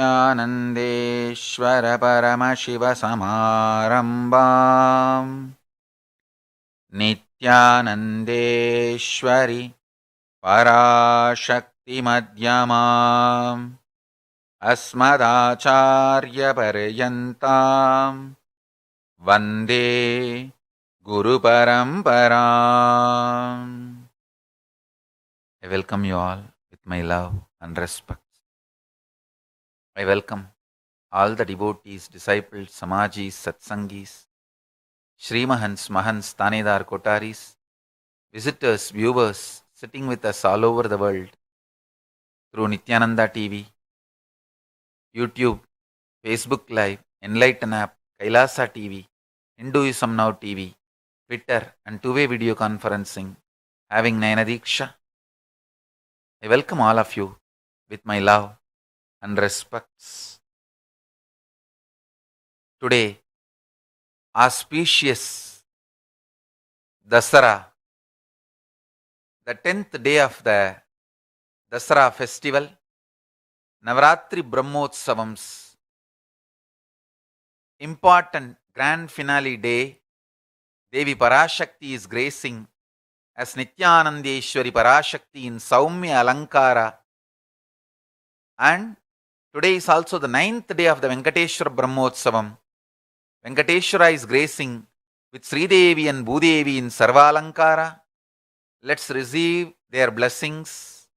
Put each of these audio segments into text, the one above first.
नित्यानन्देश्वर परमशिवसमारम्भाम् नित्यानन्देश्वरि पराशक्तिमध्यमाम् अस्मदाचार्यपर्यन्ताम् वन्दे गुरुपरम्पराम्. I welcome you all with my love and respect. I welcome all the devotees, disciples, Samajis, Satsangis, Srimahans, Mahans, Tanedar, Kotaris, visitors, viewers sitting with us all over the world through Nityananda TV, YouTube, Facebook Live, Enlighten app, Kailasa TV, Hinduism Now TV, Twitter and two-way video conferencing, having Nayana Diksha. I welcome all of you with my love and respects. Today, auspicious Dasara, the 10th day of the Dasara festival, Navaratri Brahmotsavam's important grand finale day, Devi Parashakti is gracing as Nityanandeshwari Parashakti in Saumya Alankara, and today is also the 9th day of the Venkateshwara Brahmotsavam. Venkateshwara is gracing with Sridevi and Bhudevi in Sarvalankara. Let's receive their blessings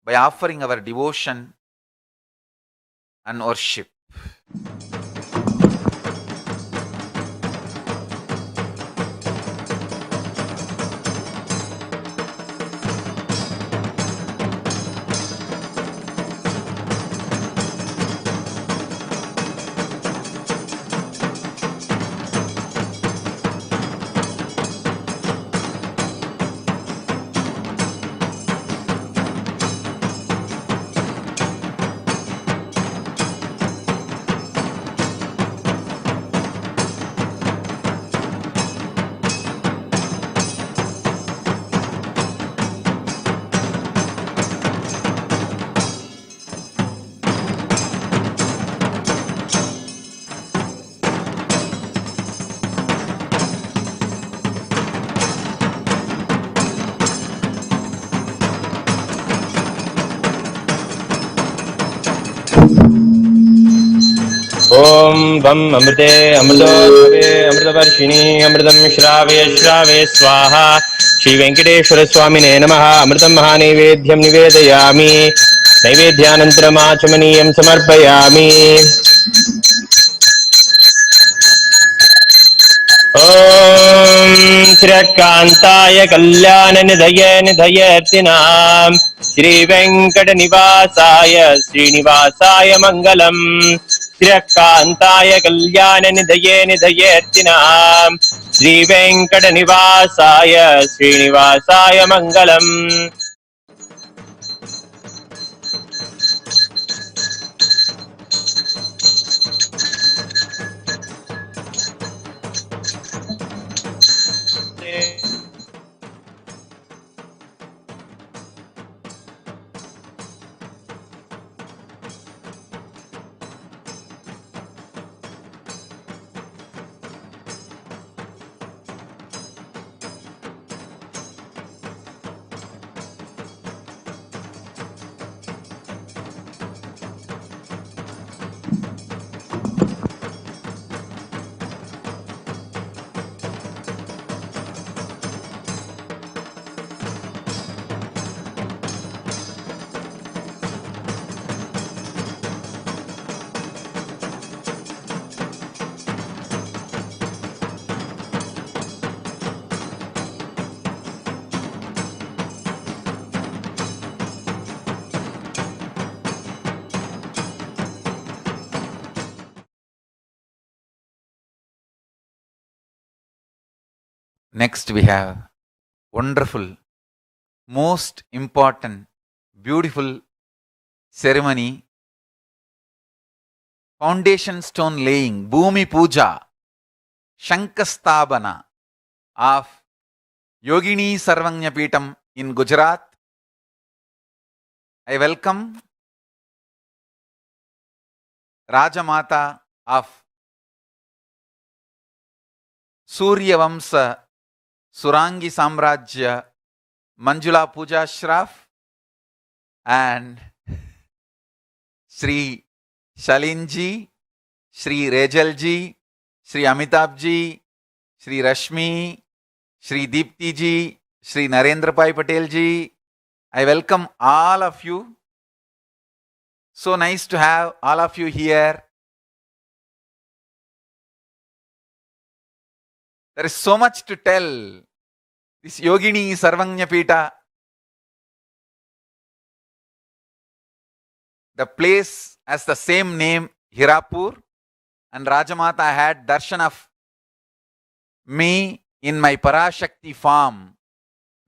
by offering our devotion and worship. ओम वम अमृते अमृतोद्भवे अमृतवर्षिणी अमृतं श्रावय श्रावय स्वाहा श्री वेंकटेश्वर स्वामिने नमः। अमृतं महानैवेद्यं निवेदयामि। नैवेद्यानन्तरम् आचमनीयं समर्पयामि। ओम श्रीकांताय कल्याण निधये निधयेर्तिनाम श्री वेंकट निवासाय श्रीनिवासाय मंगलम। श्रीकांताय कल्याण निधये निधयेर्तिनाम श्री वेंकट निवासाय श्रीनिवासाय मंगलम। Next we have wonderful, most important, beautiful ceremony, foundation stone laying, Bhumi Puja, Shankastabana of Yogini Sarvanya Peetam in Gujarat. I welcome Rajamata of Surya Vamsa Surangi Samrajya Manjula Puja Shraf and Sri Shalinji, Sri Rejalji, Sri Amitabhji, Sri Rashmi, Sri Deeptiji, Sri Narendra Pai Patelji. I welcome all of you. So nice to have all of you here. There is so much to tell. This Yogini Sarvanyapita, the place has the same name, Hirapur, and Rajamata had darshan of me in my Parashakti form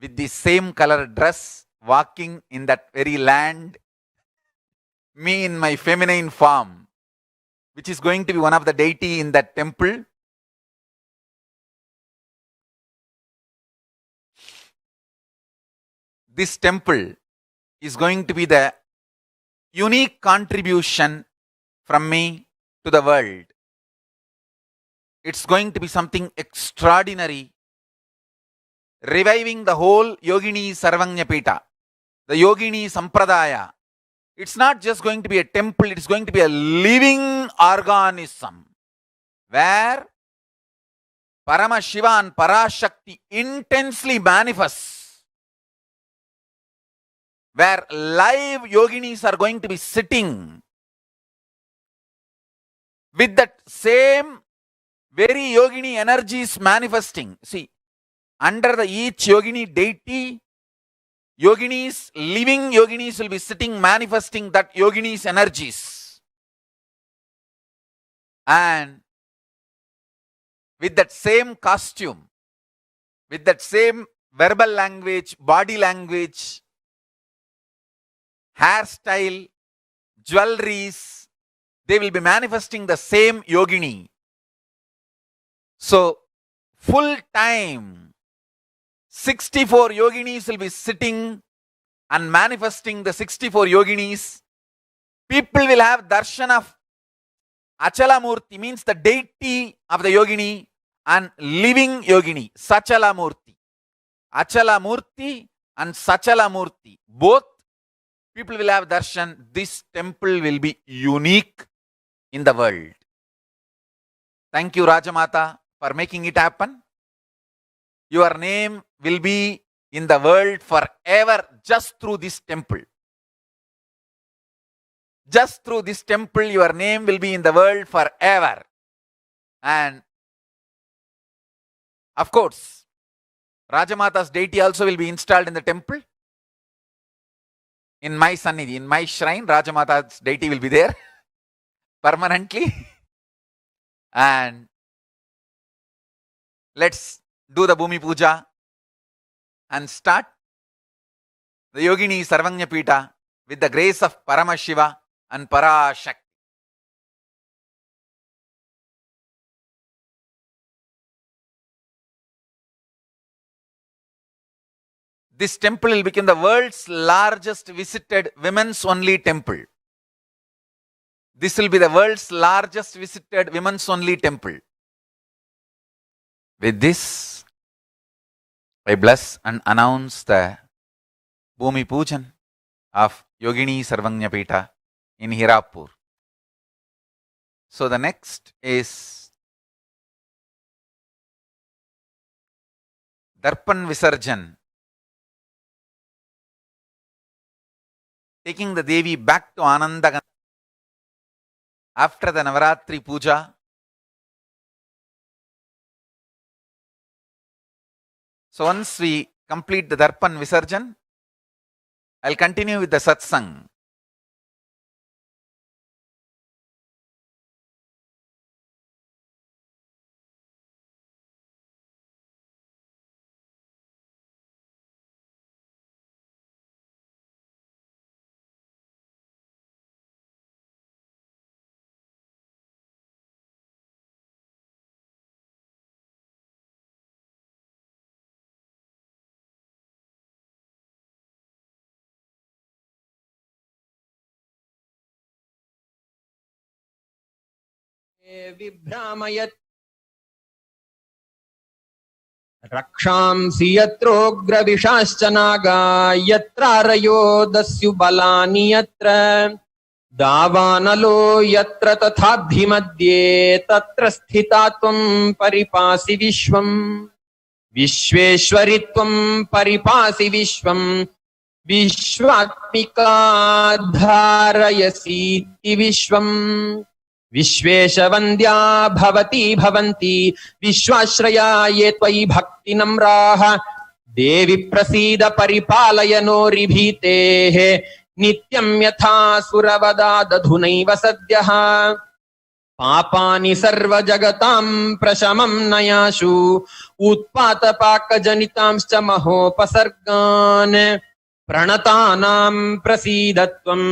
with the same color dress, walking in that very land, me in my feminine form, which is going to be one of the deity in that temple. This temple is going to be the unique contribution from me to the world. It's going to be something extraordinary, reviving the whole Yogini Sarvanyapita, the Yogini Sampradaya. It's not just going to be a temple, it's going to be a living organism where Paramashiva and Parashakti intensely manifests, where live yoginis are going to be sitting with that same very yogini energies manifesting. See, under the each yogini deity, yoginis, living yoginis will be sitting manifesting that yoginis energies. And with that same costume, with that same verbal language, body language, hairstyle, jewelries, they will be manifesting the same yogini. So, full time, 64 yoginis will be sitting and manifesting the 64 yoginis. People will have darshan of Achala Murti, means the deity of the yogini, and living yogini, Sachala Murti. Achala Murti and Sachala Murti, both people will have darshan. This temple will be unique in the world. Thank you, Rajamata, for making it happen. Your name will be in the world forever just through this temple. Just through this temple, your name will be in the world forever. And of course, Rajamata's deity also will be installed in the temple. In my Sannidhi, in my shrine, Rajamata's deity will be there permanently. And let's do the Bhumi Puja and start the Yogini Sarvanyapita with the grace of Paramashiva and Parashakti. This temple will become the world's largest visited women's only temple. This will be the world's largest visited women's only temple. With this, I bless and announce the Bhumi Pujan of Yogini Sarvanyapita in Hirapur. So the next is Darpan Visarjan, taking the Devi back to Anandagana after the Navaratri Puja. So once we complete the Darpan Visarjan, I'll continue with the Satsang. विभ्रामयत् रक्षांसि यत्रोग्रविषाश्च Naga यत्रारयो दस्युबलानि यत्र दावानलो यत्र तथाब्धिमध्ये तत्र स्थिता त्वं परिपासि विश्वम् विश्वेश्वरि त्वं परिपासि विश्वम् विश्वात्मिका धारयसीति विश्वम् विश्वेशवन्द्या भवती भवन्ति विश्वाश्रया ये त्वयि भक्तिनम्राः देवि प्रसीद परिपालय नोरिभीतेः नित्यं यथा सुरवदा दधुनैव सद्यः पापानि सर्वजगतां प्रशमं नयाशु उत्पातपाकजनितांश्च महोपसर्गान् प्रणतानां प्रसीद त्वं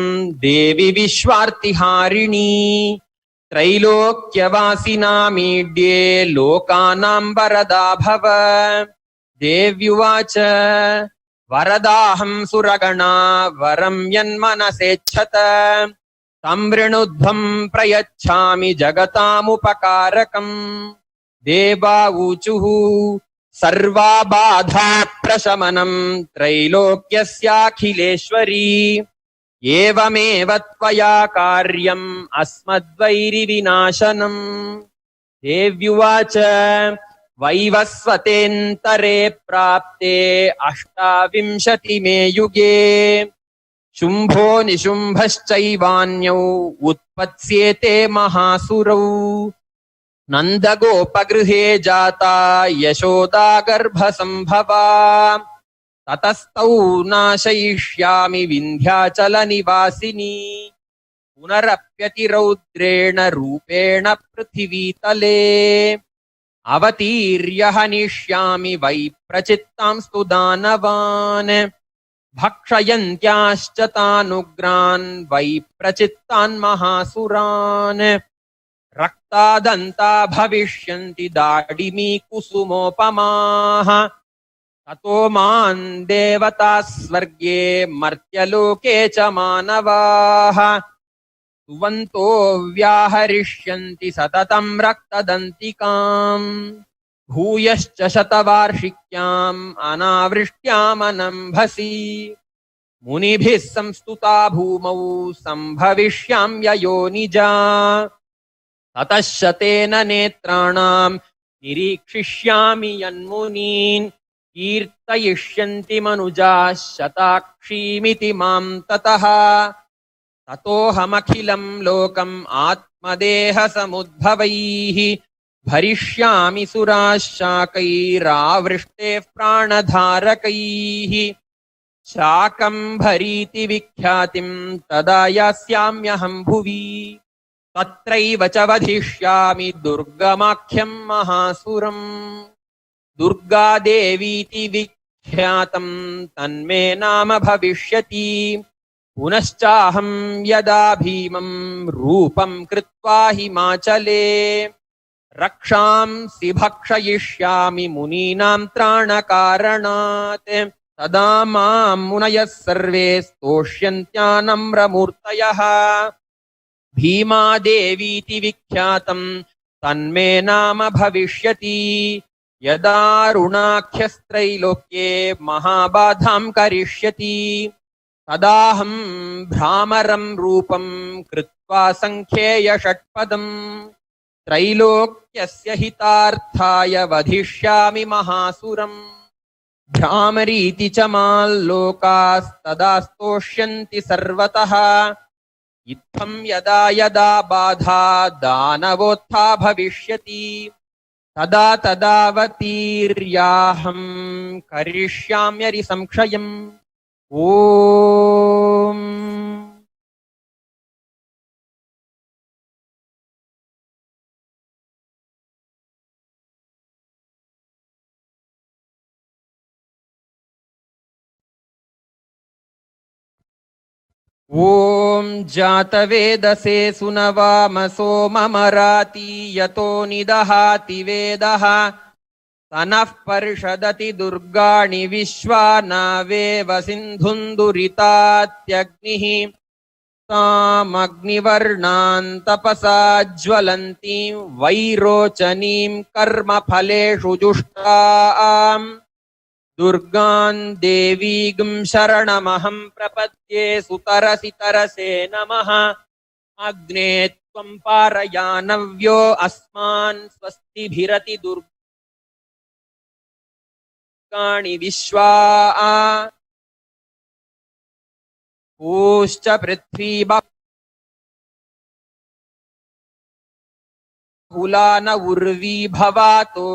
देवि विश्वार्तिहारिणी त्रैलोक्यवासिनामीड्ये लोकानां वरदा भव देव्युवाच वरदाहं सुरगणा वरं यन्मनसेच्छत तं वृणुध्वं प्रयच्छामि जगतामुपकारकम् देवावूचुः सर्वा बाधा प्रशमनं त्रैलोक्यस्याखिलेश्वरी एवमेव त्वया कार्यम् अस्मद्वैरिविनाशनम् देव्युवाच वैवस्वतेऽन्तरे प्राप्ते 28मे युगे शुम्भो निशुम्भश्चैवान्यौ उत्पत्स्येते महासुरौ नन्दगोपगृहे जाता यशोदा गर्भसम्भवा ततस्तौ नाशयिष्यामि विन्ध्याचलनिवासिनी पुनरप्यतिरौद्रेण रूपेण पृथिवीतले अवतीर्य हनिष्यामि वै प्रचित्तांस्तु दानवान् भक्षयन्त्याश्च तानुग्रान् वै प्रचित्तान् महासुरान् रक्तादन्ता भविष्यन्ति दाडिमी कुसुमोपमाः ततो मां देवताः स्वर्गे मर्त्यलोके च मानवाः सुवन्तो व्याहरिष्यन्ति सततं रक्तदन्तिकाम् भूयश्च शतवार्षिक्याम् अनावृष्ट्यामनम्भसि मुनिभिः संस्तुता भूमौ सम्भविष्याम्ययोनिजा ततः शतेन नेत्राणां निरीक्षिष्यामि यन्मुनीन् कीर्तयिष्यन्ति मनुजाः शताक्षीमिति मां ततः ततोऽहमखिलं लोकम् आत्मदेहसमुद्भवैः भरिष्यामि सुराः शाकैरावृष्टेः प्राणधारकैः शाकम्भरीति विख्यातिं तदा यास्याम्यहं भुवि तत्रैव च वधिष्यामि दुर्गमाख्यं महासुरम् दुर्गादेवीति विख्यातं तन्मे नाम भविष्यति पुनश्चाहं यदा भीमं रूपं कृत्वा हिमाचले रक्षांसि भक्षयिष्यामि मुनीनां त्राणकारणात् तदा मां मुनयः सर्वे स्तोष्यन्त्यानम्रमूर्तयः भीमादेवीति विख्यातं तन्मे नाम भविष्यति यदारुणाख्यस्त्रैलोक्ये महाबाधां करिष्यति तदाहं भ्रामरं रूपं कृत्वा संख्येय षट्पदम् त्रैलोक्यस्य हितार्थाय वधिष्यामि महासुरम् भ्रामरीति च माल्लोकास्तदा स्तोष्यन्ति सर्वतः इत्थं यदा यदा बाधा दानवोत्था भविष्यति तदा तदावतीर्याहं करिष्याम्यरिसंक्षयम् ॐ ॐ जातवेदसे सुनवामसो ममराति यतो निदहाति वेदः तनः पर्षदति दुर्गाणि विश्वा नावेव सिन्धुन्दुरितात्यग्निः तामग्निवर्णान् तपसा ज्वलन्तीं वैरोचनीं कर्मफलेषु जुष्टाम् दुर्गान् देवीं शरणमहं प्रपद्ये सुतरसि तरसे नमः। अग्ने त्वं पारयानव्यो अस्मान् स्वस्तिभिरति दुर्गाणि विश्वा ऊश्च पृथ्वी बहुला न उर्वी भवातो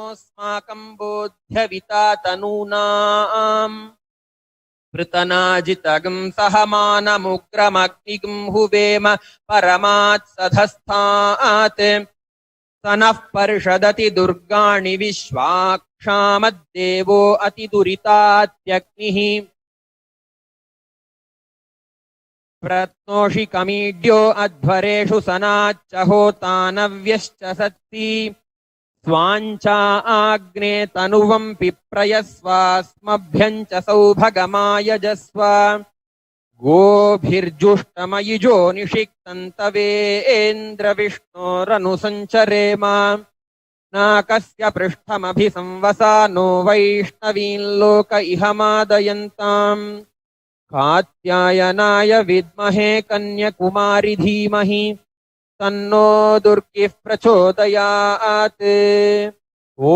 अस्माकं बोध्यविता तनूनाम् पृतनाजितगं सहमानमुग्रमग्निगं हुवेम परमात् सधस्थात् स नः पर्षदति दुर्गाणि विश्वाक्षामद्देवो अतिदुरितात्यग्निः प्रत्नोषि कमीड्यो अध्वरेषु सनाच्च होतानव्यश्च सत्ति स्वाञ्चा आग्ने तनुवं पिप्रयस्वास्मभ्यं च सौभगमायजस्व गोभिर्जुष्टमयिजो निषिक्तन्तवेन्द्रविष्णोरनुसञ्चरेम नाकस्य पृष्ठमभिसंवसानो वैष्णवीन् लोक इह मादयन्ताम् कात्यायनाय विद्महे कन्याकुमारि धीमहि तन्नो दुर्गिः प्रचोदयात्। ॐ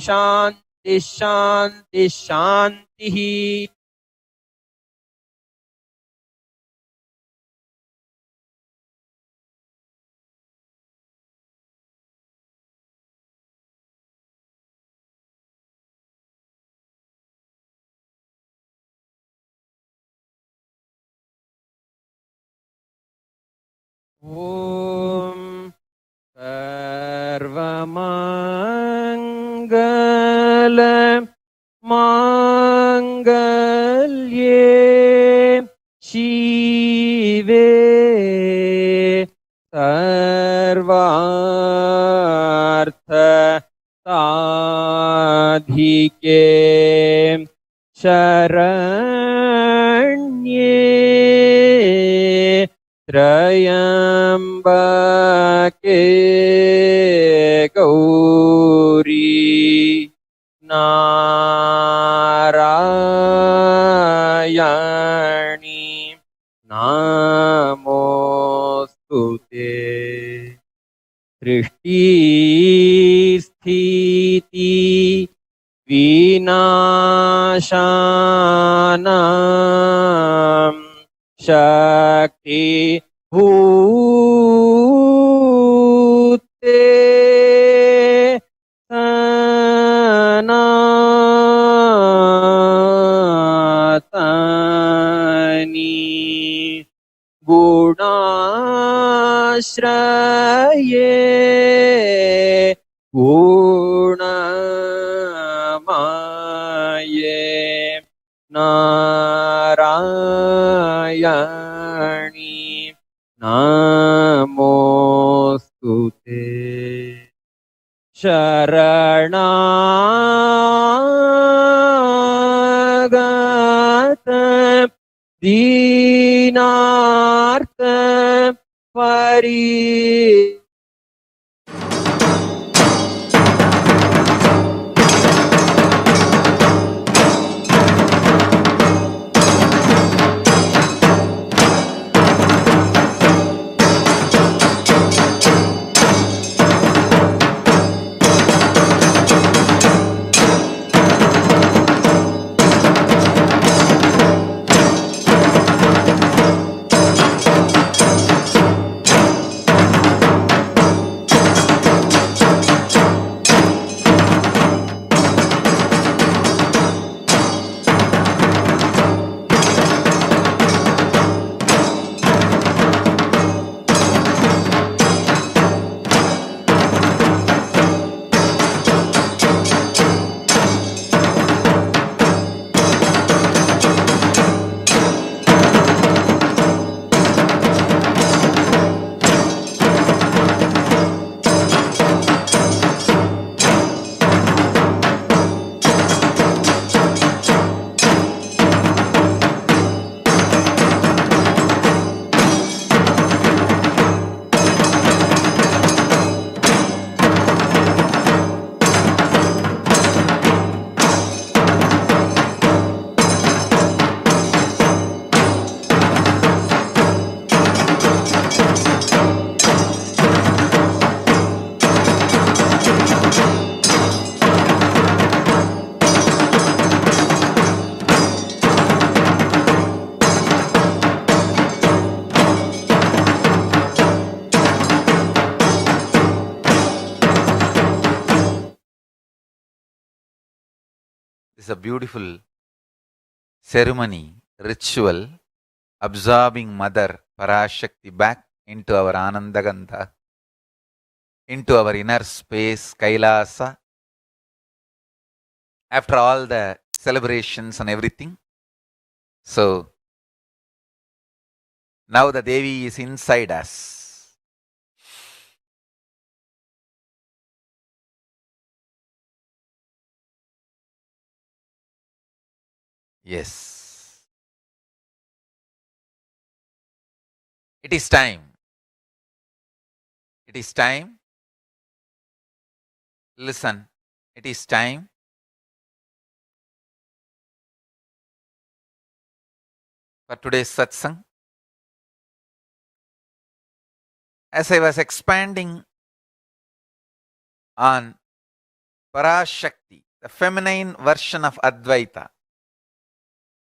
शान्ति शान्ति शान्तिः। ॐ सर्वमङ्गल माङ्गल्ये शिवे सर्वार्थ साधिके शरण्ये त्र्यम्बके गौरी नारायणी नमोस्तुते। सृष्टि स्थिति विनाशानां शक्ति भूते सनातनी गुणाश्रये गुणमये नारायणी नमोस्तुते। शरणागत दीनार्थ परि is a beautiful ceremony, ritual, absorbing Mother Parashakti back into our Anandagandha, into our inner space, Kailasa, after all the celebrations and everything. So, now the Devi is inside us. Yes. It is time. It is time. Listen. It is time for today's satsang. As I was expanding on Parashakti, the feminine version of Advaita,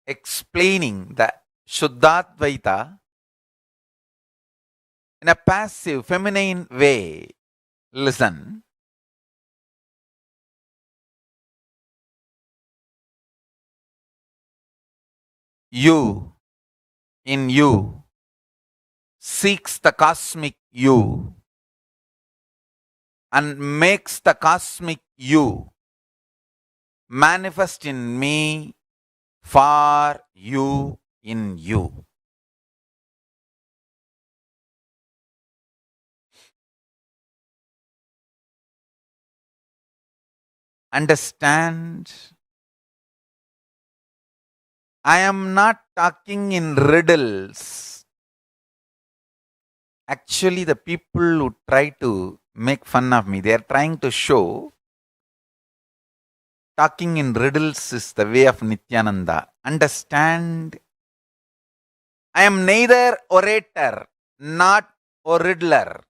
explaining the Shuddhadvaita in a passive, feminine way. Listen. You, in you, seeks the cosmic you and makes the cosmic you manifest in me, for you, in you. Understand? I am not talking in riddles. Actually, the people who try to make fun of me, they are trying to show talking in riddles is the way of Nityananda. Understand? I am neither orator, not a riddler.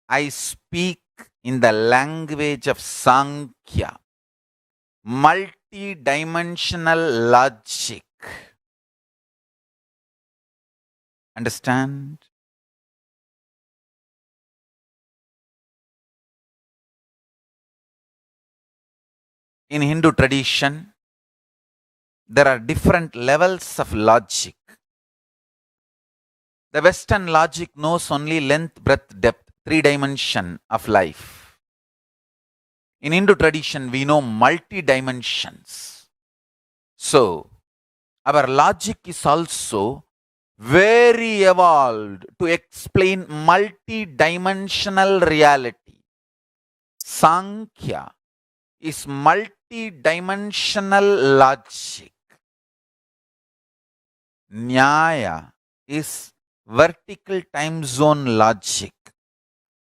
I speak in the language of Sankhya, multi-dimensional logic. Understand? In Hindu tradition, there are different levels of logic. The Western logic knows only length, breadth, depth, 3 dimension of life. In Hindu tradition, we know multi-dimensions. So, our logic is also very evolved to explain multi-dimensional reality. Sankhya is multi-dimensional logic. Nyaya is vertical time zone logic.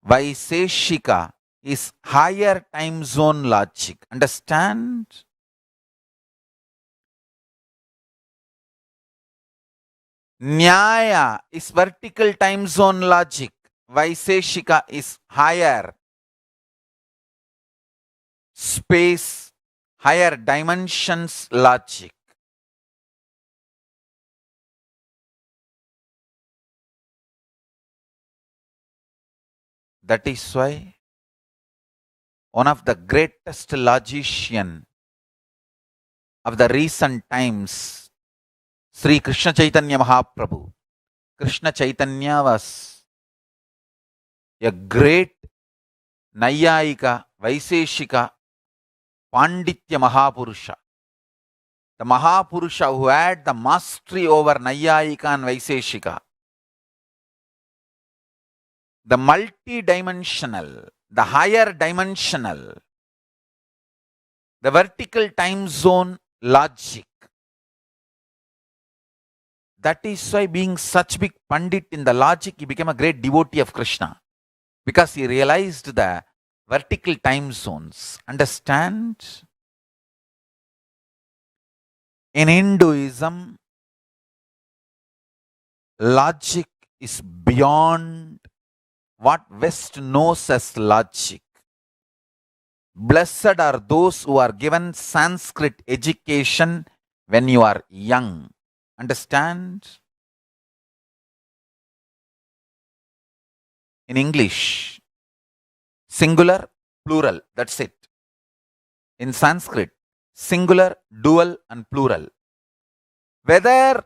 Vaiseshika is higher time zone logic. Understand? Nyaya is vertical time zone logic. Vaiseshika is higher space, higher dimensions logic. That is why one of the greatest logician of the recent times, Sri Krishna Chaitanya Mahaprabhu. Krishna Chaitanya was a great Nayayika, Vaiseshika, Panditya Mahapurusha. The Mahapurusha who had the mastery over Nayayika and Vaiseshika. The multi-dimensional, the higher dimensional, the vertical time zone logic. That is why, being such big Pandit in the logic, he became a great devotee of Krishna. Because he realized the vertical time zones. Understand? In Hinduism, logic is beyond what West knows as logic. Blessed are those who are given Sanskrit education when you are young. Understand? In English, singular, plural. That's it. In Sanskrit, singular, dual, and plural. Whether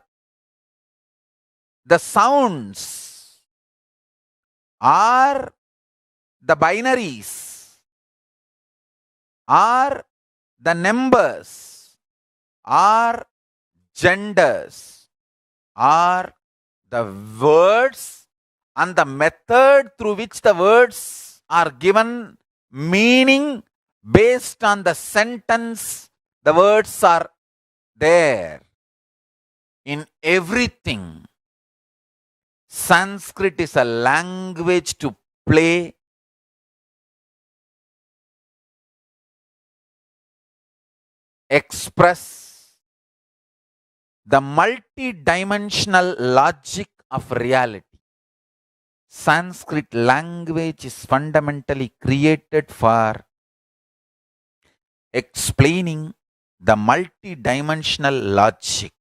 the sounds are the binaries, are the numbers, are genders, are the words and the method through which the words are given meaning based on the sentence the words are there. In everything, Sanskrit is a language to play, express the multi-dimensional logic of reality. Sanskrit language is fundamentally created for explaining the multi-dimensional logic.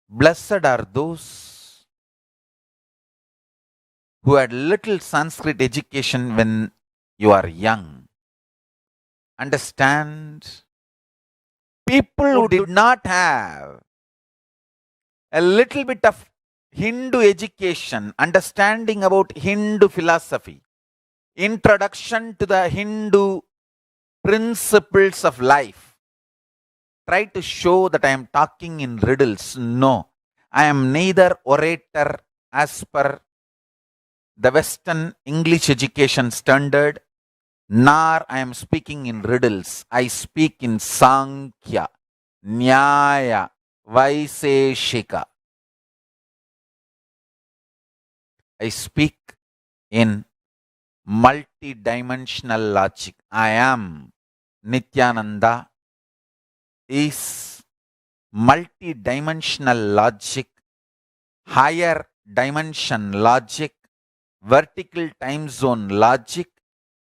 Blessed are those who had little Sanskrit education when you are young. Understand? People who did not have a little bit of Hindu education, understanding about Hindu philosophy, introduction to the Hindu principles of life, try to show that I am talking in riddles. No, I am neither orator as per the Western English education standard, nor I am speaking in riddles. I speak in Sankhya, Nyaya, Vaiseshika. I speak in multi-dimensional logic. I am Nityananda is multi-dimensional logic, higher dimension logic, vertical time zone logic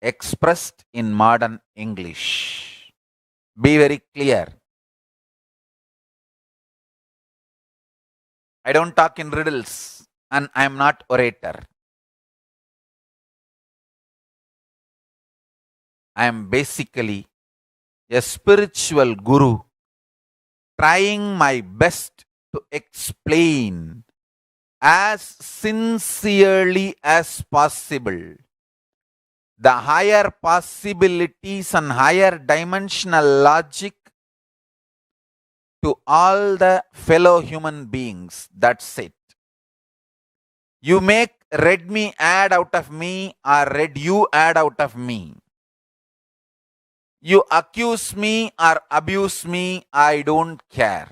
expressed in modern English. Be very clear. I don't talk in riddles and I am not orator. I am basically a spiritual guru trying my best to explain as sincerely as possible the higher possibilities and higher dimensional logic to all the fellow human beings. That's it. You make red me add out of me or red you add out of me. You accuse me or abuse me, I don't care.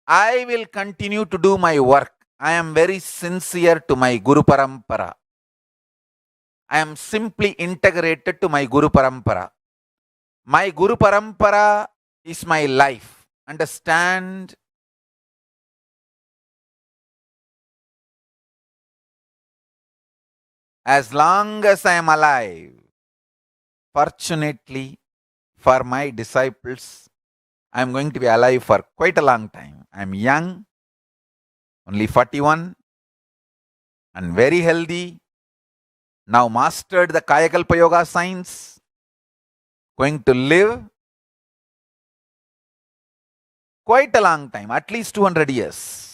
I will continue to do my work. I am very sincere to my Guru Parampara. I am simply integrated to my Guru Parampara. My Guru Parampara is my life. Understand? As long as I am alive, fortunately for my disciples, I am going to be alive for quite a long time. I am young, only 41, and very healthy. Now mastered the Kayakalpa Yoga science. Going to live quite a long time, at least 200 years.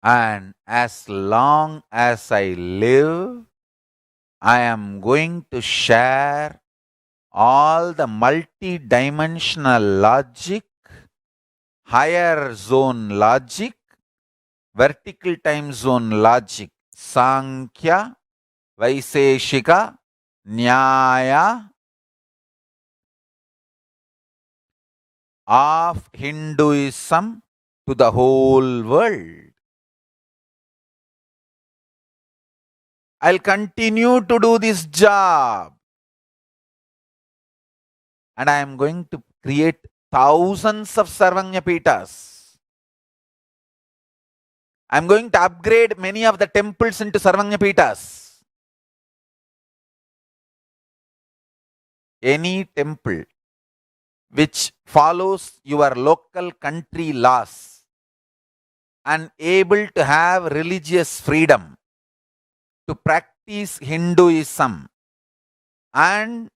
And as long as I live, I am going to share all the multi-dimensional logic, higher zone logic, vertical time zone logic, Sankhya, Vaiseshika, Nyaya of Hinduism to the whole world. I'll continue to do this job. And I am going to create thousands of Sarvanya Pitas. I'm going to upgrade many of the temples into Sarvanya Pitas. Any temple which follows your local country laws and able to have religious freedom to practice Hinduism and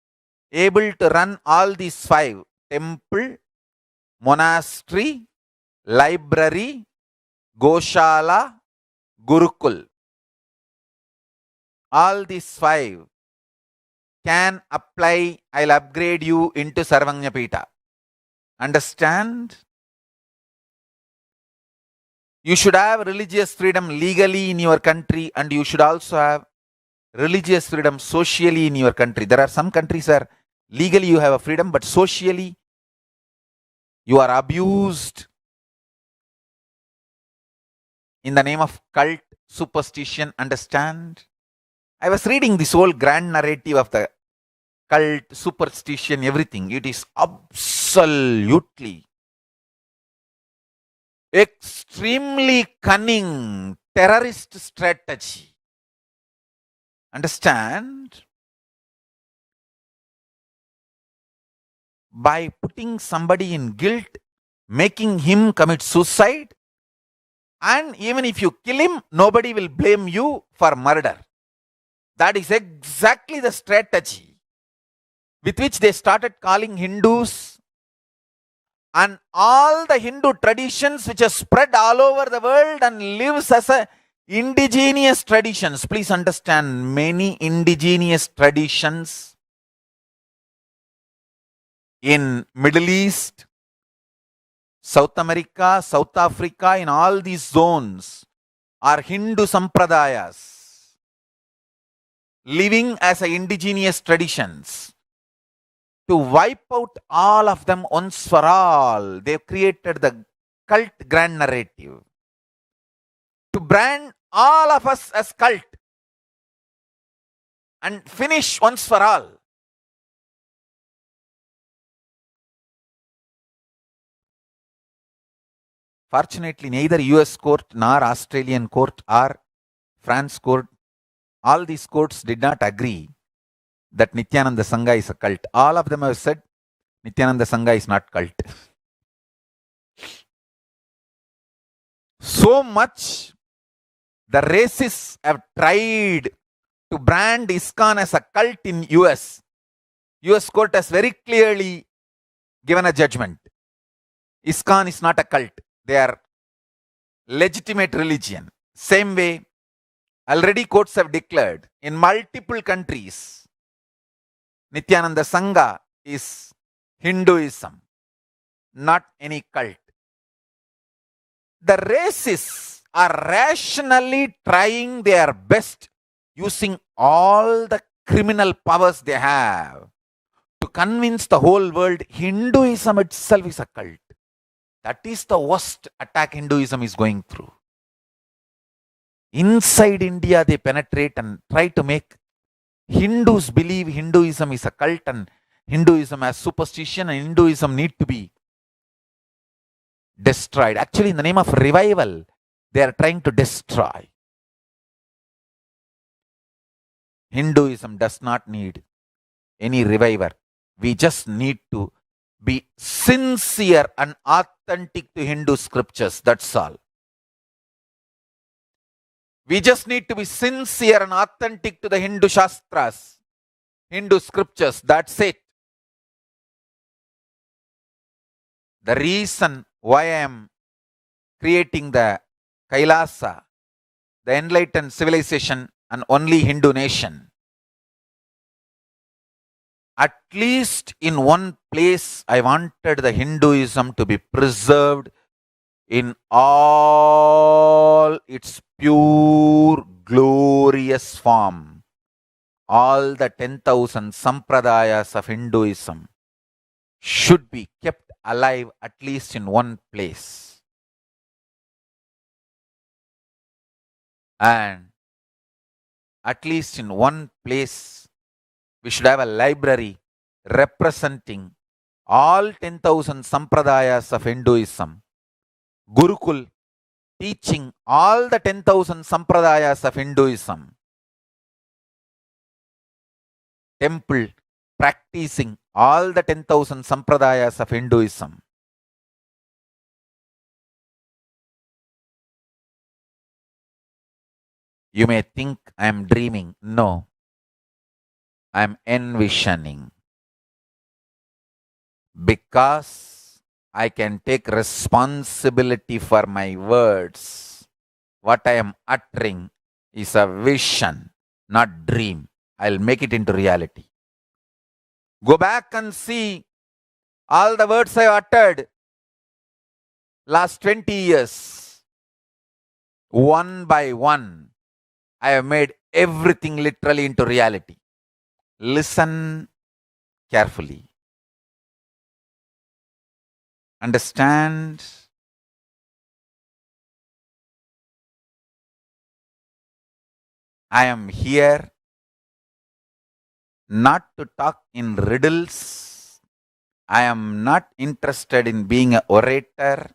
able to run all these 5: temple, monastery, library, Goshala, Gurukul. All these 5 can apply. I'll upgrade you into Sarvanyapita. Understand? You should have religious freedom legally in your country, and you should also have religious freedom socially in your country. There are some countries where legally you have a freedom, but socially you are abused in the name of cult, superstition. Understand? I was reading this whole grand narrative of the cult, superstition, everything. It is absolutely extremely cunning terrorist strategy. Understand? By putting somebody in guilt, making him commit suicide, and even if you kill him, nobody will blame you for murder. That is exactly the strategy with which they started calling Hindus and all the Hindu traditions which are spread all over the world and lives as a indigenous traditions. Please understand, many indigenous traditions in Middle East, South America, South Africa, in all these zones are Hindu sampradayas living as a indigenous traditions. To wipe out all of them once for all, they've created the cult grand narrative. To brand all of us as cult and finish once for all. Fortunately, neither US court nor Australian court or France court, all these courts did not agree that Nityananda Sangha is a cult. All of them have said Nityananda Sangha is not cult. So much the racists have tried to brand ISKCON as a cult in US. US court has very clearly given a judgment. ISKCON is not a cult. They are legitimate religion. Same way, already courts have declared in multiple countries, Nityananda Sangha is Hinduism, not any cult. The racists are rationally trying their best using all the criminal powers they have to convince the whole world Hinduism itself is a cult. That is the worst attack Hinduism is going through. Inside India, they penetrate and try to make Hindus believe Hinduism is a cult and Hinduism has superstition and Hinduism need to be destroyed. Actually, in the name of revival, they are trying to destroy. Hinduism does not need any reviver. We just need to be sincere and authentic to Hindu scriptures. That's all. We just need to be sincere and authentic to the Hindu Shastras, Hindu scriptures. That's it. The reason why I am creating the Kailasa, the enlightened civilization, and only Hindu nation, at least in one place, I wanted the Hinduism to be preserved in all its pure, glorious form. All the 10,000 sampradayas of Hinduism should be kept alive at least in one place. And at least in one place, we should have a library representing all 10,000 sampradayas of Hinduism. Gurukul teaching all the 10,000 sampradayas of Hinduism. Temple practicing all the 10,000 sampradayas of Hinduism. You may think I am dreaming. No, I am envisioning. Because I can take responsibility for my words. What I am uttering is a vision, not dream. I'll make it into reality. Go back and see all the words I uttered last 20 years. One by one, I have made everything literally into reality. Listen carefully. Understand. I am here not to talk in riddles. I am not interested in being an orator.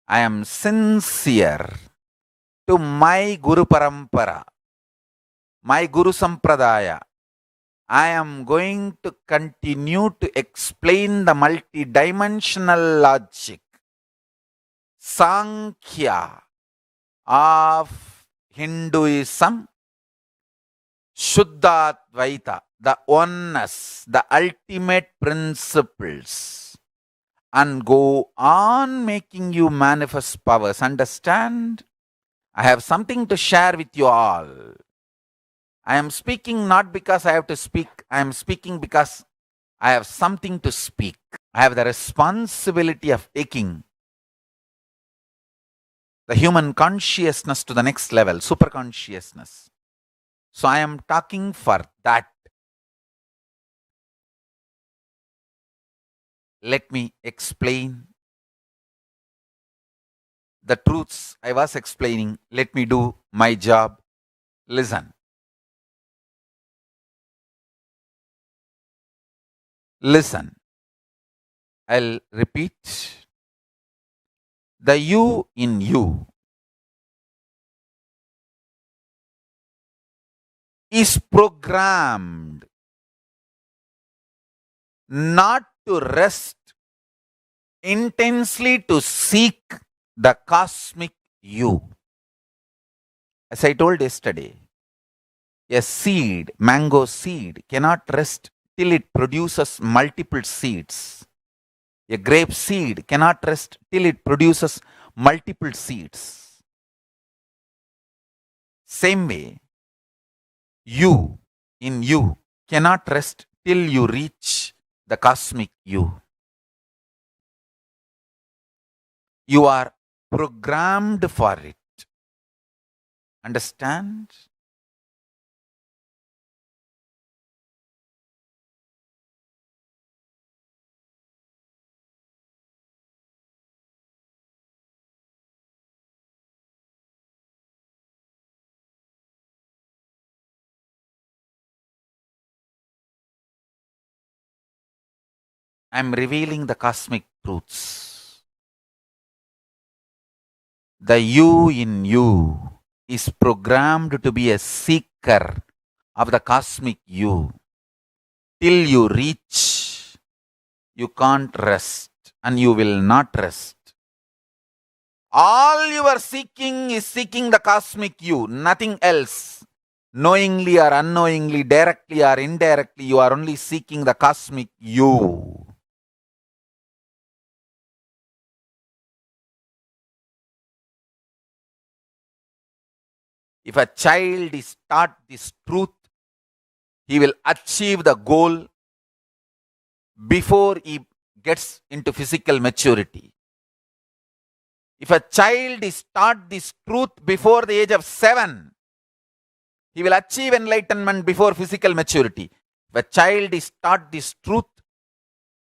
I am sincere to my Guru Parampara, my Guru Sampradaya. I am going to continue to explain the multidimensional logic, Sankhya of Hinduism, Shuddhadvaita, the oneness, the ultimate principles, and go on making you manifest powers. Understand? I have something to share with you all. I am speaking not because I have to speak. I am speaking because I have something to speak. I have the responsibility of taking the human consciousness to the next level, super consciousness. So I am talking for that. Let me explain the truths I was explaining. Let me do my job. Listen. Listen. I'll repeat. The you in you is programmed not to rest, intensely to seek the cosmic you. As I told yesterday, a seed, mango seed, cannot rest till it produces multiple seeds. A grape seed cannot rest till it produces multiple seeds. Same way, you in you cannot rest till you reach the cosmic you. You are programmed for it. Understand? I am revealing the cosmic truths. The you in you is programmed to be a seeker of the cosmic you. Till you reach, you can't rest and you will not rest. All you are seeking is seeking the cosmic you, nothing else. Knowingly or unknowingly, directly or indirectly, you are only seeking the cosmic you. If a child is taught this truth, he will achieve the goal before he gets into physical maturity. If a child is taught this truth before the age of 7, he will achieve enlightenment before physical maturity. If a child is taught this truth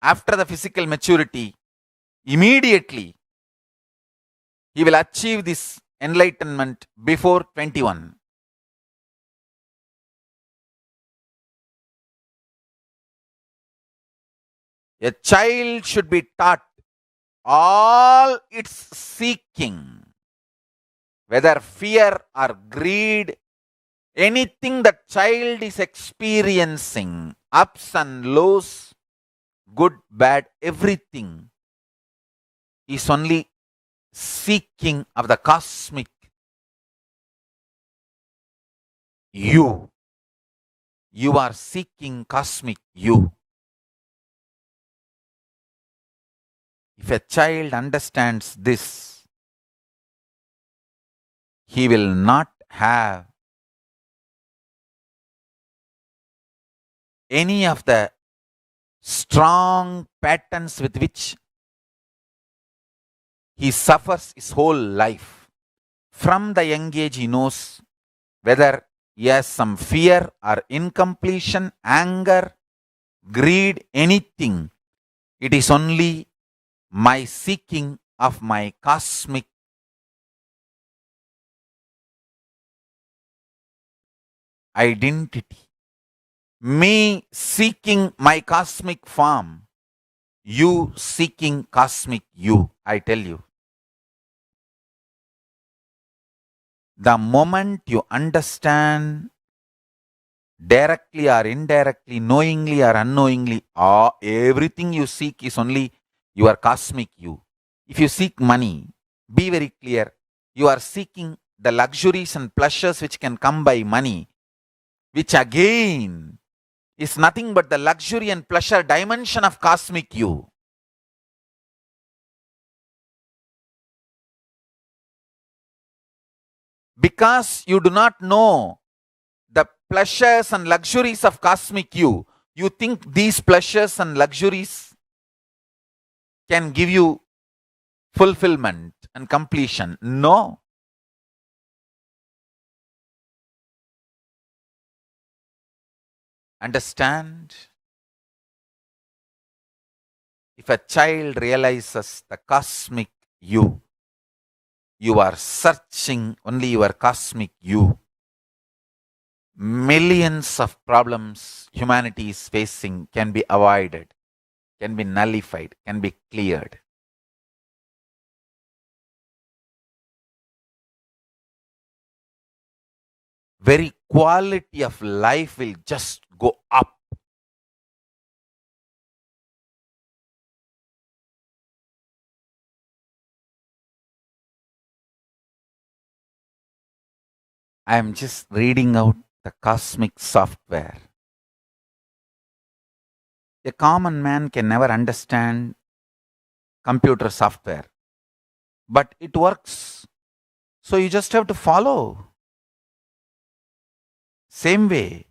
after the physical maturity, immediately he will achieve this enlightenment before 21. A child should be taught all its seeking, whether fear or greed, Anything that child is experiencing, ups and lows, good, bad, everything is only seeking of the cosmic you. You are seeking cosmic you. If a child understands this, he will not have any of the strong patterns with which he suffers his whole life. From the young age, he knows whether he has some fear or incompletion, anger, greed, anything. It is only my seeking of my cosmic identity. Me seeking my cosmic form. You seeking cosmic you. I tell you. The moment you understand directly or indirectly, knowingly or unknowingly, everything you seek is only your cosmic you. If you seek money, be very clear. You are seeking the luxuries and pleasures which can come by money, which again is nothing but the luxury and pleasure dimension of cosmic you. Because you do not know the pleasures and luxuries of cosmic you, you think these pleasures and luxuries can give you fulfillment and completion. No. Understand? If a child realizes the cosmic you, you are searching only your cosmic you. Millions of problems humanity is facing can be avoided, can be nullified, can be cleared. Very quality of life will just go up. I am just reading out the cosmic software. A common man can never understand computer software, but it works. So you just have to follow. Same way,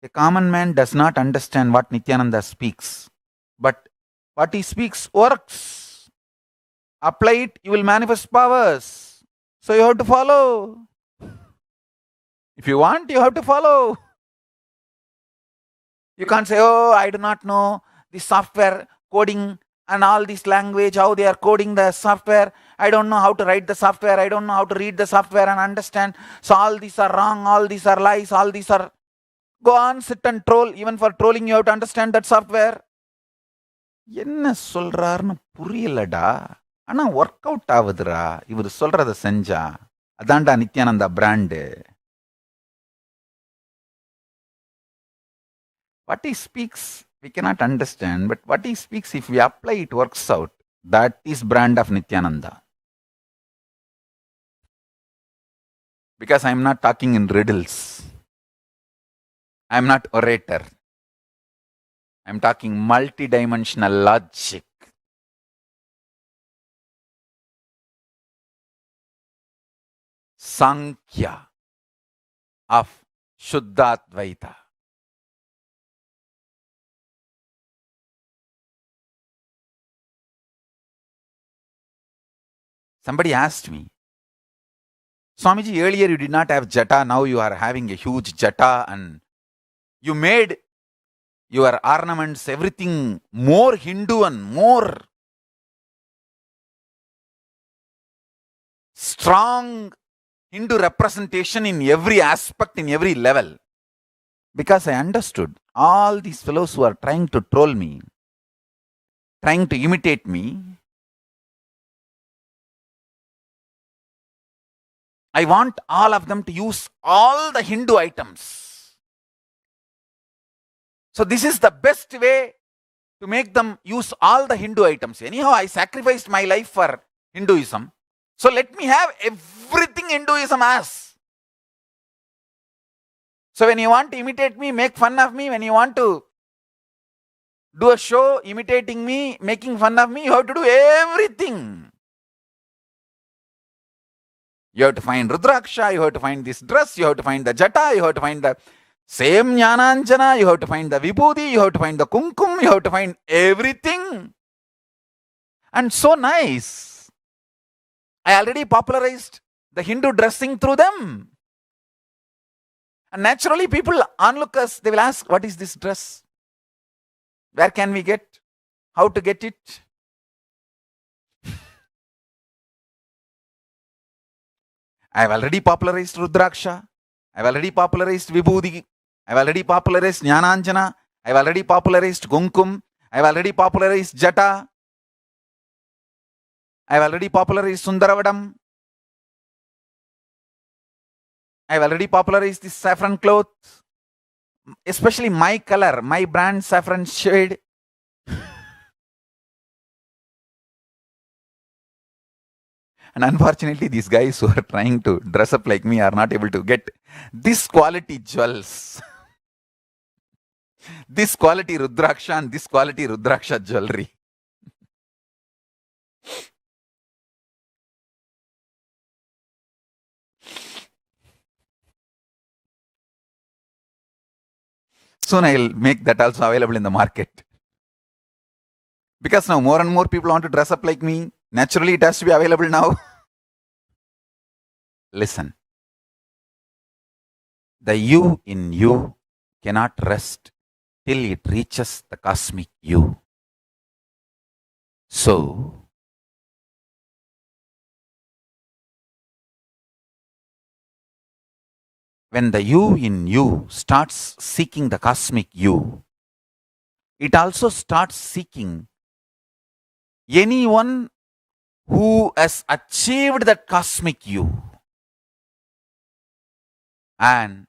a common man does not understand what Nityananda speaks, but what he speaks works. Apply it, you will manifest powers. So you have to follow. If you want, you have to follow. You can't say, oh, I do not know the software coding and all this language, how they are coding the software. I don't know how to write the software. I don't know how to read the software and understand. So all these are wrong, all these are lies, all these are. Go on, sit and troll. Even for trolling, you have to understand that software. என்ன சொல்றாருன்னு புரியலடா. ஆனா work out ஆகுதுடா. இவர் சொல்றத செஞ்சா. அதான்டா Nithyananda brand. What he speaks, we cannot understand, but what he speaks, if we apply, it works out. That is brand of Nityananda. Because I am not talking in riddles. I am not orator. I am talking multidimensional logic. Sankhya of Shuddhadvaita. Somebody asked me, Swamiji, earlier you did not have jata, now you are having a huge jata and you made your ornaments, everything more Hindu and more strong Hindu representation in every aspect, in every level. Because I understood all these fellows who are trying to troll me, trying to imitate me, I want all of them to use all the Hindu items. So this is the best way to make them use all the Hindu items. Anyhow, I sacrificed my life for Hinduism. So let me have everything Hinduism has. So when you want to imitate me, make fun of me. When you want to do a show imitating me, making fun of me, you have to do everything. You have to find Rudraksha, you have to find this dress, you have to find the jata, you have to find the same Jnananjana, you have to find the Vibhuti, you have to find the Kumkum, you have to find everything. And so nice. I already popularized the Hindu dressing through them. And naturally, people, onlookers, they will ask, what is this dress? Where can we get? How to get it? I have already popularized Rudraksha. I have already popularized Vibhuti. I have already popularized Jnananjana. I have already popularized Gunkum. I have already popularized Jata. I have already popularized Sundaravadam. I have already popularized this saffron cloth. Especially my color, my brand saffron shade. And unfortunately, these guys who are trying to dress up like me are not able to get this quality jewels. This quality Rudraksha and this quality Rudraksha jewelry. Soon I'll make that also available in the market. Because now more and more people want to dress up like me. Naturally, it has to be available now. Listen. The you in you cannot rest till it reaches the cosmic you. So, when the you in you starts seeking the cosmic you, it also starts seeking anyone who has achieved that cosmic you. And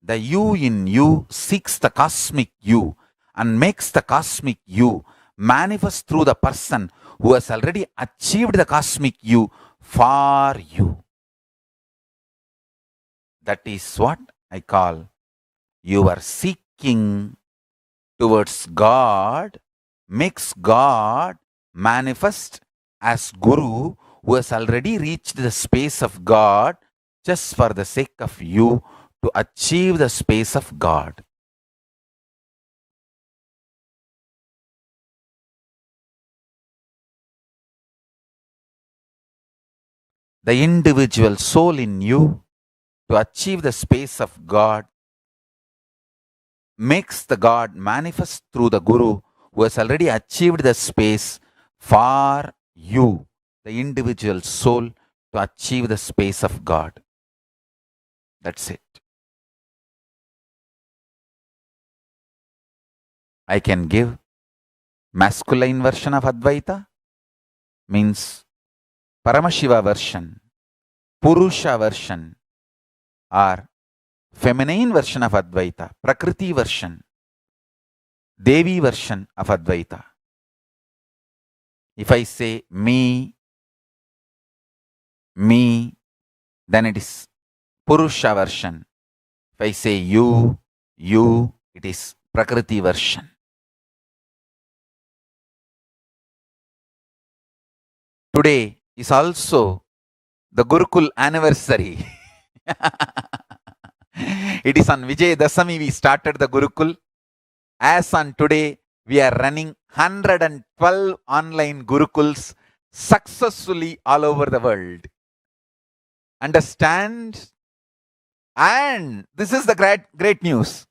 the you in you seeks the cosmic you and makes the cosmic you manifest through the person who has already achieved the cosmic you for you. That is what I call you are seeking towards God, makes God manifest as Guru who has already reached the space of God just for the sake of you to achieve the space of God. The individual soul in you to achieve the space of God makes the God manifest through the Guru who has already achieved the space for you, the individual soul, to achieve the space of God. That's it. I can give masculine version of Advaita, means Paramashiva version, Purusha version, or feminine version of Advaita, Prakriti version, Devi version of Advaita. If I say me, then it is Purusha version. If I say you, it is Prakriti version. Today is also the Gurukul anniversary. It is on Vijay Dasami we started the Gurukul. As on today, we are running 112 online Gurukuls successfully all over the world. Understand? And this is the great news.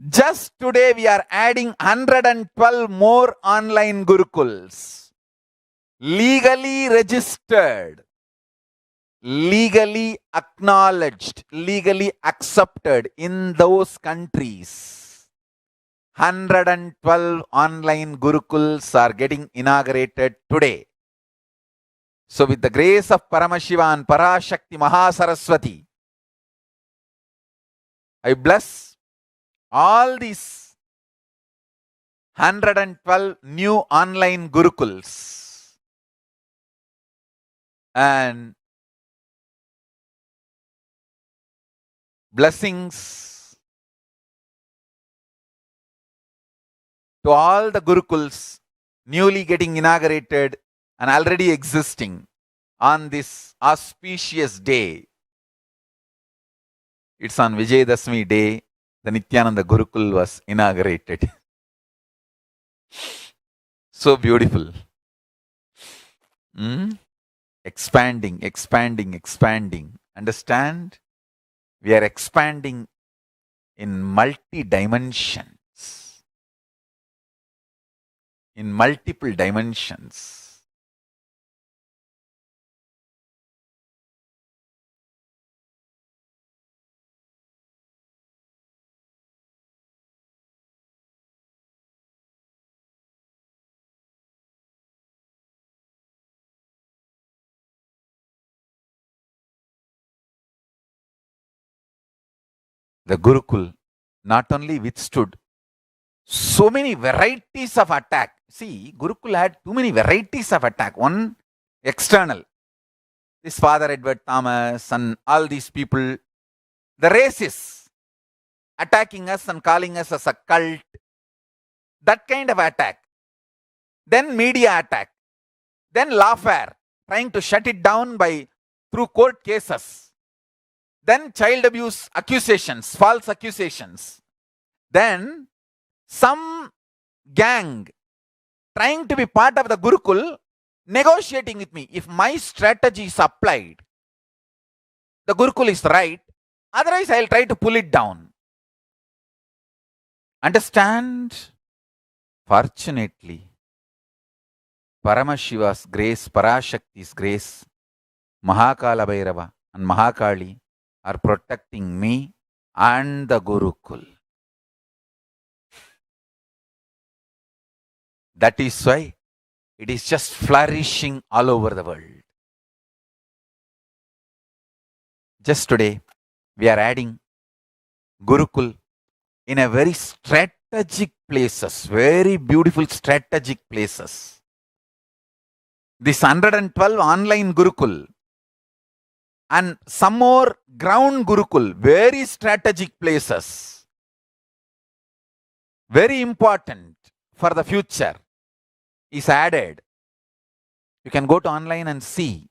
Just today, we are adding 112 more online Gurukuls. Legally registered, legally acknowledged, legally accepted in those countries. 112 online Gurukuls are getting inaugurated today. So with the grace of Paramashiva and Parashakti Mahasaraswati, I bless all these 112 new online Gurukuls and blessings to all the Gurukuls newly getting inaugurated and already existing on this auspicious day. It's on Vijayadashmi day, the Nityananda Gurukul was inaugurated. So beautiful. Expanding, expanding, expanding. Understand? We are expanding in multi-dimensions. In multiple dimensions. The Gurukul not only withstood so many varieties of attack. See, Gurukul had too many varieties of attack. One, external. This Father Edward Thomas and all these people, the racists, attacking us and calling us as a cult. That kind of attack. Then media attack. Then lawfare, trying to shut it down through court cases. Then child abuse accusations, false accusations. Then some gang trying to be part of the Gurukul, negotiating with me. If my strategy is applied, the Gurukul is right. Otherwise, I'll try to pull it down. Understand? Fortunately, Paramashiva's grace, Parashakti's grace, Mahakala Bhairava and Mahakali are protecting me and the Gurukul. That is why it is just flourishing all over the world. Just today, we are adding Gurukul in a very strategic places, very beautiful strategic places. This 112 online Gurukul and some more ground Gurukul, very strategic places, very important for the future, is added. You can go to online and see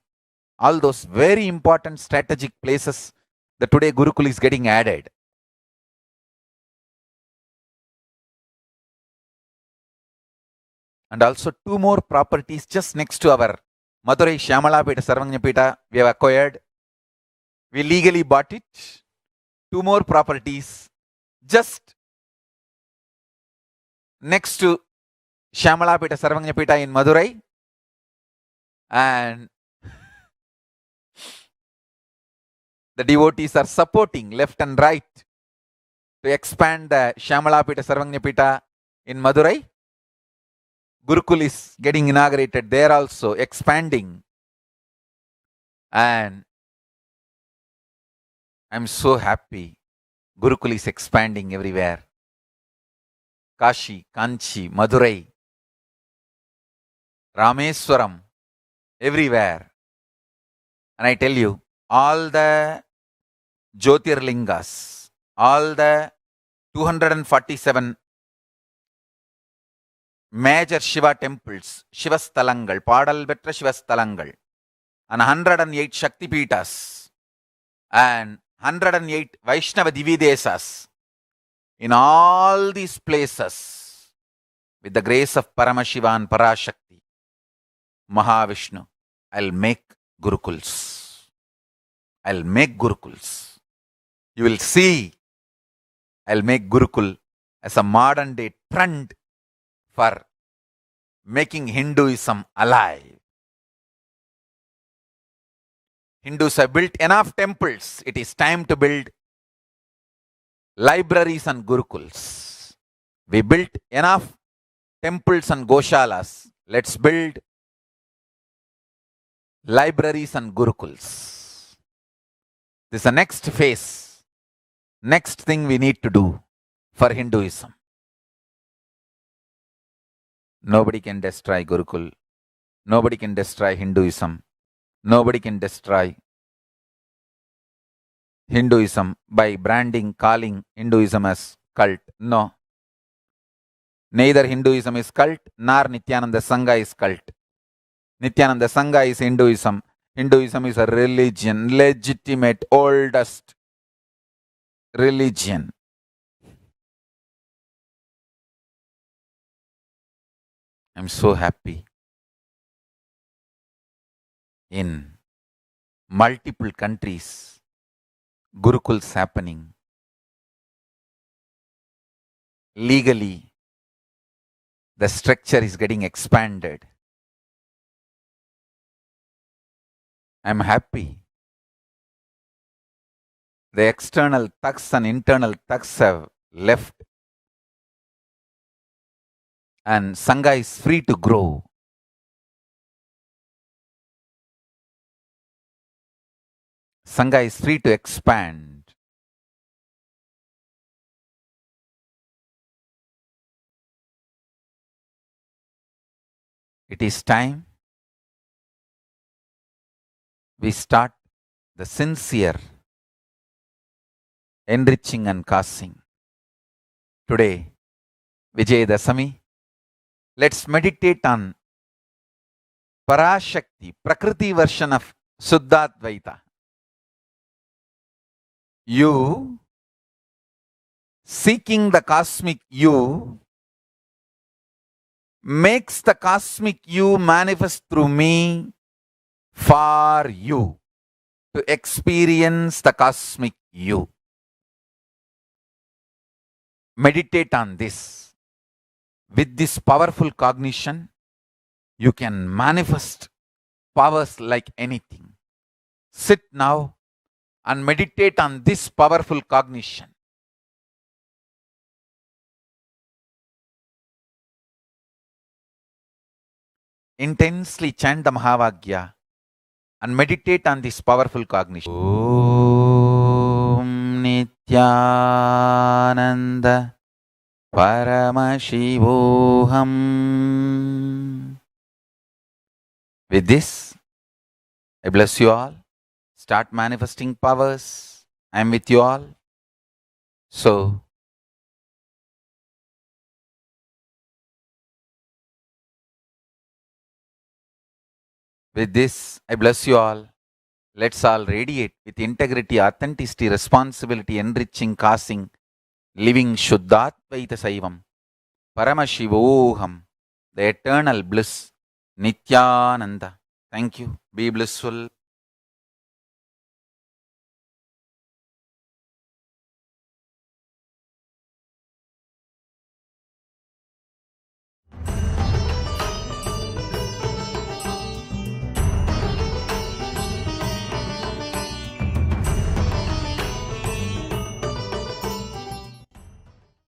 all those very important strategic places that today Gurukul is getting added. And also 2 more properties just next to our Madurai Shyamalapeta Sarvajñapeta we have acquired. We legally bought it. 2 more properties just next to Shyamalapeta Sarvajñapeta in Madurai. And the devotees are supporting left and right to expand the Shyamalapeta Sarvajñapeta in Madurai. Gurukul is getting inaugurated there also, expanding. And I'm so happy. Gurukul is expanding everywhere. Kashi, Kanchi, Madurai, Rameswaram, everywhere. And I tell you, all the Jyotirlingas, all the 247 major Shiva temples, Shivastalangal, Padal Betra Shivastalangal, and 108 Shakti Peetas, and 108 Vaishnava Dividesas. In all these places, with the grace of Paramashiva and Parashakti, Mahavishnu, I'll make Gurukuls. I'll make Gurukuls. You will see, I'll make Gurukul as a modern day trend for making Hinduism alive. Hindus have built enough temples. It is time to build libraries and Gurukuls. We built enough temples and Goshalas. Let's build libraries and gurukuls. This is the next phase, next thing we need to do for Hinduism. Nobody can destroy Gurukul. Nobody can destroy Hinduism. Nobody can destroy Hinduism by branding, calling Hinduism as cult. No. Neither Hinduism is cult, nor Nityananda Sangha is cult. Nityananda Sangha is Hinduism. Hinduism is a religion, legitimate, oldest religion. I'm so happy. In multiple countries, Gurukuls happening. Legally, the structure is getting expanded. I'm happy. The external thugs and internal thugs have left, and Sangha is free to grow. Sangha is free to expand. It is time we start the sincere enriching and casting. Today, Vijayadasami, let's meditate on Parashakti, Prakriti version of Suddhadvaita. You, seeking the cosmic you, makes the cosmic you manifest through me for you to experience the cosmic you. Meditate on this. With this powerful cognition, you can manifest powers like anything. Sit now and meditate on this powerful cognition. Intensely chant the Mahavagya and meditate on this powerful cognition. Om Nityananda Paramashivoham. With this, I bless you all. Start manifesting powers. I am with you all. So, with this, I bless you all. Let's all radiate with integrity, authenticity, responsibility, enriching, casting, living Shuddhatvaita Saivam, Paramashivoham, the eternal bliss, Nityananda. Thank you. Be blissful.